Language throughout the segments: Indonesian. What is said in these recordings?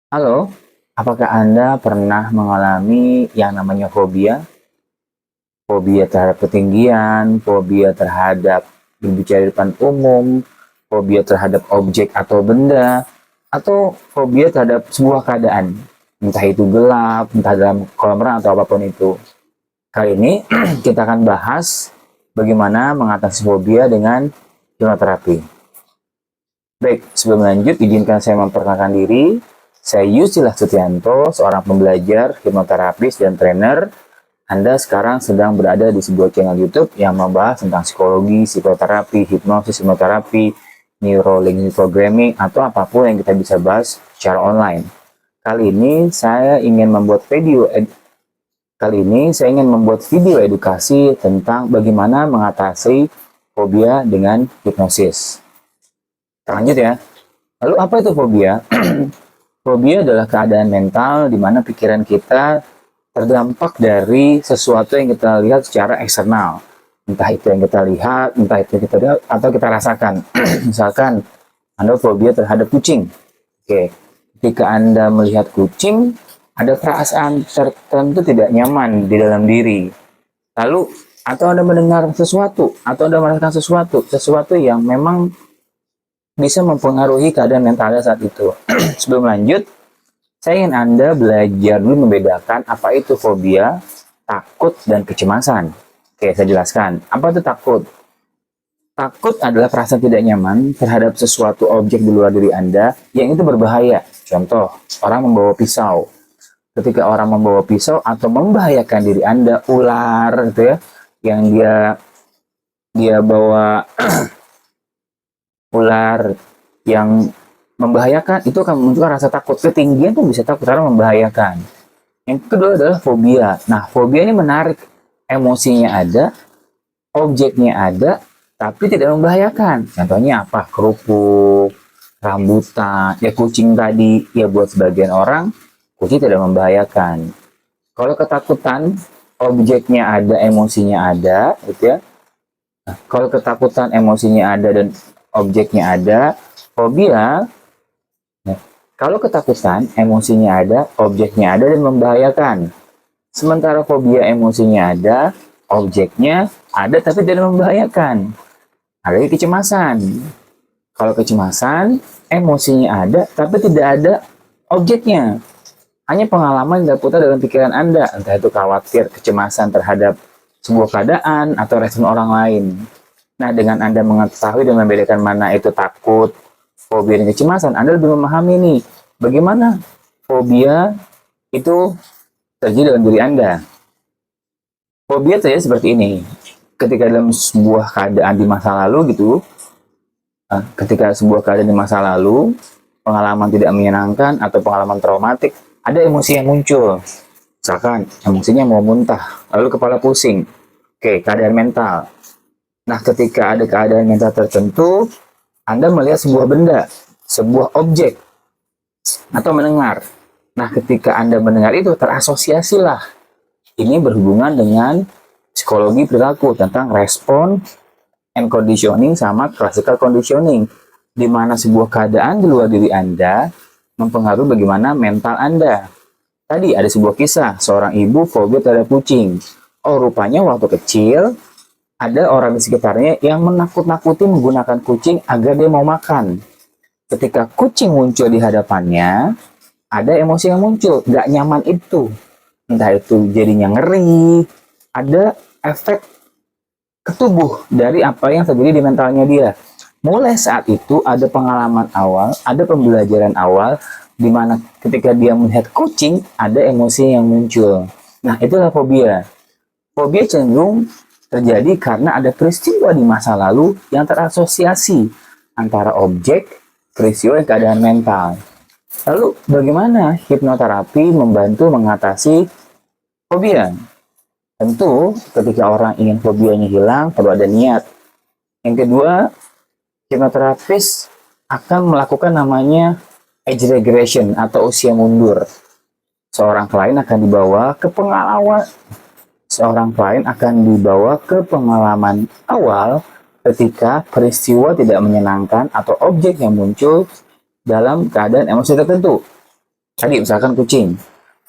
Halo, apakah Anda pernah mengalami yang namanya fobia? Fobia terhadap ketinggian, fobia terhadap berbicara di depan umum, fobia terhadap objek atau benda, atau fobia terhadap sebuah keadaan, entah itu gelap, entah dalam kolam renang atau apapun itu. Kali ini kita akan bahas bagaimana mengatasi fobia dengan hipnoterapi. Baik, sebelum lanjut, izinkan saya memperkenalkan diri. Saya Yusilah Sutianto, seorang pembelajar, hipnoterapis, dan trainer. Anda sekarang sedang berada di sebuah channel YouTube yang membahas tentang psikologi, psikoterapi, hipnosis, hipnoterapi, neuro-linguistic programming, atau apapun yang kita bisa bahas secara online. Kali ini saya ingin membuat video edukasi tentang bagaimana mengatasi fobia dengan hipnosis. Lanjut ya. Lalu apa itu fobia? Fobia adalah keadaan mental di mana pikiran kita terdampak dari sesuatu yang kita lihat secara eksternal. Entah itu yang kita lihat, entah itu yang kita lihat, atau kita rasakan. Misalkan, Anda fobia terhadap kucing. Oke, ketika Anda melihat kucing, ada perasaan tertentu tidak nyaman di dalam diri. Lalu, atau Anda mendengar sesuatu, atau Anda merasakan sesuatu yang memang bisa mempengaruhi keadaan mentalnya saat itu. Sebelum lanjut, saya ingin Anda belajar dulu membedakan apa itu fobia, takut, dan kecemasan. Oke, saya jelaskan. Apa itu takut? Takut adalah perasaan tidak nyaman terhadap sesuatu objek di luar diri Anda yang itu berbahaya. Contoh, orang membawa pisau. Ketika orang membawa pisau atau membahayakan diri Anda, ular gitu ya, yang dia bawa ular yang membahayakan, itu akan memunculkan rasa takut. Ketinggian pun bisa takut karena membahayakan. Yang kedua adalah fobia. Nah, fobia ini menarik. Emosinya ada, objeknya ada, tapi tidak membahayakan. Contohnya apa? Kerupuk, rambutan, ya kucing tadi. Ya buat sebagian orang, kucing tidak membahayakan. Kalau ketakutan, objeknya ada, emosinya ada, gitu ya. Nah, kalau ketakutan, emosinya ada, dan objeknya ada. Fobia, kalau ketakutan, emosinya ada, objeknya ada, dan membahayakan. Sementara fobia, emosinya ada, objeknya ada, tapi tidak membahayakan. Ada kecemasan. Kalau kecemasan, emosinya ada, tapi tidak ada objeknya. Hanya pengalaman yang terputar dalam pikiran Anda, entah itu khawatir, kecemasan terhadap sebuah keadaan, atau respon orang lain. Nah, dengan Anda mengetahui dan membedakan mana itu takut, fobia, dan kecemasan, Anda lebih memahami nih, bagaimana fobia itu terjadi dalam diri Anda. Fobia terjadi seperti ini. Ketika dalam sebuah keadaan di masa lalu gitu, ketika sebuah keadaan di masa lalu, pengalaman tidak menyenangkan atau pengalaman traumatik, ada emosi yang muncul. Misalkan, emosinya mau muntah, lalu kepala pusing. Oke, keadaan mental. Nah, ketika ada keadaan mental tertentu, Anda melihat sebuah benda, sebuah objek, atau mendengar. Nah, ketika Anda mendengar itu, terasosiasilah. Ini berhubungan dengan psikologi perilaku tentang respon and conditioning sama classical conditioning, di mana sebuah keadaan di luar diri Anda mempengaruhi bagaimana mental Anda. Tadi ada sebuah kisah, seorang ibu fobia terhadap kucing. Oh, rupanya waktu kecil, ada orang di sekitarnya yang menakut-nakuti menggunakan kucing agar dia mau makan. Ketika kucing muncul di hadapannya, ada emosi yang muncul, gak nyaman itu. Entah itu jadinya ngeri, ada efek ketubuh dari apa yang terjadi di mentalnya dia. Mulai saat itu ada pengalaman awal, ada pembelajaran awal, di mana ketika dia melihat kucing, ada emosi yang muncul. Nah, itulah fobia. Fobia cenderung terjadi karena ada peristiwa di masa lalu yang terasosiasi antara objek, peristiwa, dan keadaan mental. Lalu, bagaimana hipnoterapi membantu mengatasi fobia? Tentu, ketika orang ingin fobianya hilang, perlu ada niat. Yang kedua, hipnoterapis akan melakukan namanya age regression atau usia mundur. Seorang klien akan dibawa ke pengalaman awal ketika peristiwa tidak menyenangkan atau objek yang muncul dalam keadaan emosi tertentu. Tadi misalkan kucing.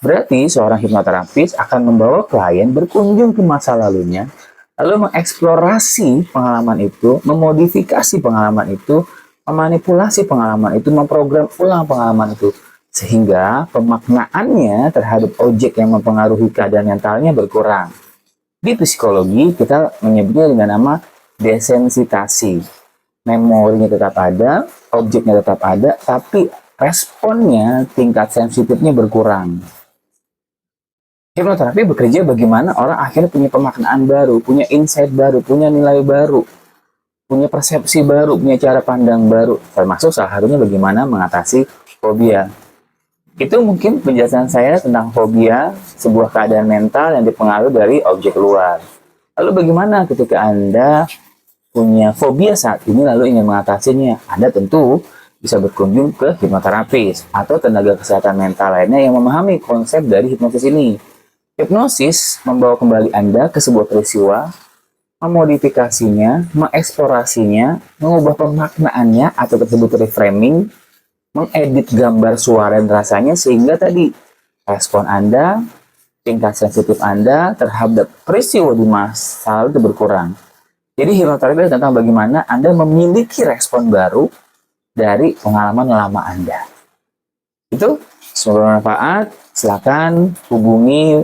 Berarti seorang hipnoterapis akan membawa klien berkunjung ke masa lalunya, lalu mengeksplorasi pengalaman itu, memodifikasi pengalaman itu, memanipulasi pengalaman itu, memprogram ulang pengalaman itu. Sehingga pemaknaannya terhadap objek yang mempengaruhi keadaan mentalnya berkurang. Di psikologi, kita menyebutnya dengan nama desensitasi. Memorinya tetap ada, objeknya tetap ada, tapi responnya, tingkat sensitifnya berkurang. Hipnoterapi bekerja bagaimana orang akhirnya punya pemaknaan baru, punya insight baru, punya nilai baru, punya persepsi baru, punya cara pandang baru. Termasuk salah satunya bagaimana mengatasi fobia. Itu mungkin penjelasan saya tentang fobia, sebuah keadaan mental yang dipengaruhi dari objek luar. Lalu bagaimana ketika Anda punya fobia saat ini lalu ingin mengatasinya? Anda tentu bisa berkunjung ke hipnoterapis atau tenaga kesehatan mental lainnya yang memahami konsep dari hipnosis ini. Hipnosis membawa kembali Anda ke sebuah peristiwa, memodifikasinya, mengeksplorasinya, mengubah pemaknaannya atau tersebut reframing, mengedit gambar suara dan rasanya sehingga tadi respon Anda, tingkat sensitif Anda terhadap peristiwa di masa lalu itu berkurang. Jadi hipnoterapi tentang bagaimana Anda memiliki respon baru dari pengalaman lama Anda. Itu semoga bermanfaat. Silakan hubungi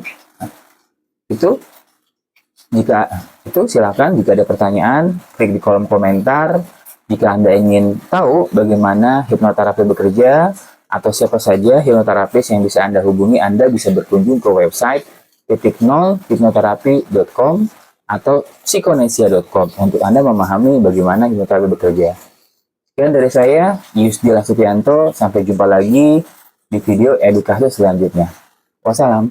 silakan jika ada pertanyaan, klik di kolom komentar. Jika Anda ingin tahu bagaimana hipnoterapi bekerja atau siapa saja hipnoterapis yang bisa Anda hubungi, Anda bisa berkunjung ke website .0hipnoterapi.com atau psikonesia.com untuk Anda memahami bagaimana hipnoterapi bekerja. Sekian dari saya, Yusdila Supianto. Sampai jumpa lagi di video edukasi selanjutnya. Wassalam.